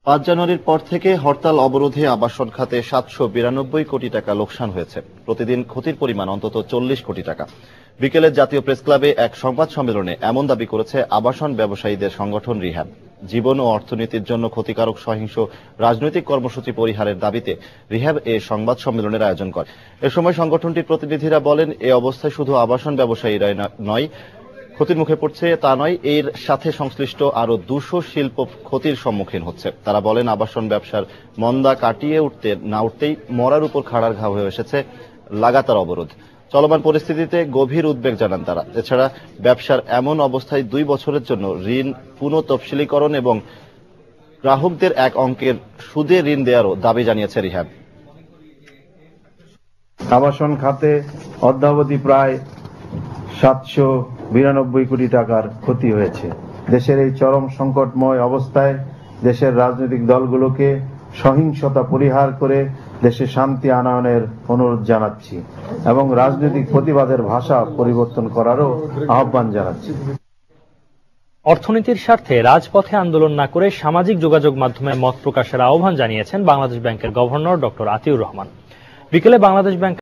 ৫ জানুয়ারির পর থেকে হরতাল অবরোধে আবাসন খাতে ৭৯২ কোটি টাকা লোকসান হয়েছে। প্রতিদিন ক্ষতির পরিমাণ অন্তত ৪০ কোটি টাকা। বিকেলে জাতীয় প্রেসক্লাবে এক সংবাদ সম্মেলনে এমন দাবি করেছে আবাসন ব্যবসায়ীদের সংগঠন রিহ্যাব। জীবন ও অর্থনীতির জন্য ক্ষতিকারক সহিংস রাজনৈতিক কর্মসূচি পরিহারের দাবিতে রিহ্যাব এ সংবাদ সম্মেলনের আয়োজন করে। এ সময় সংগঠনটির প্রতিনিধিরা বলেন, এ অবস্থায় শুধু আবাসন ব্যবসায়ীরাই নয়, ক্ষতির মুখে পড়ছে তা নয়, এর সাথে সংশ্লিষ্ট আরো ২০০ শিল্প ক্ষতির সম্মুখীন হচ্ছে। তারা বলেন, আবাসন ব্যবসার মন্দা কাটিয়ে উঠতেই মরার উপর খাড়ার ঘা হয়ে এসেছে লাগাতার অবরোধ। চলমান পরিস্থিতিতে গভীর উদ্বেগ জানান তারা। এছাড়া ব্যবসার এমন অবস্থায় ২ বছরের জন্য ঋণ পুনঃতফসিলীকরণ এবং গ্রাহকদের এক অঙ্কের সুদে ঋণ দেওয়ারও দাবি জানিয়েছে রিহ্যাব। আবাসন খাতে অদ্যাবধি প্রায় ৭৯২ কোটি টাকার ক্ষতি হয়েছে। দেশের এই চরম সংকটময় অবস্থায় দেশের রাজনৈতিক দলগুলোকে সহিংসতা পরিহার করে দেশে শান্তি আনয়নের অনুরোধ জানাচ্ছি এবং রাজনৈতিক প্রতিবাদের ভাষা পরিবর্তন করারও আহ্বান জানাচ্ছি। অর্থনীতির স্বার্থে রাজপথে আন্দোলন না করে সামাজিক যোগাযোগ মাধ্যমে মত প্রকাশের আহ্বান জানিয়েছেন বাংলাদেশ ব্যাংকের গভর্নর ডক্টর আতিউর রহমান। বিকেলে বাংলাদেশ ব্যাংক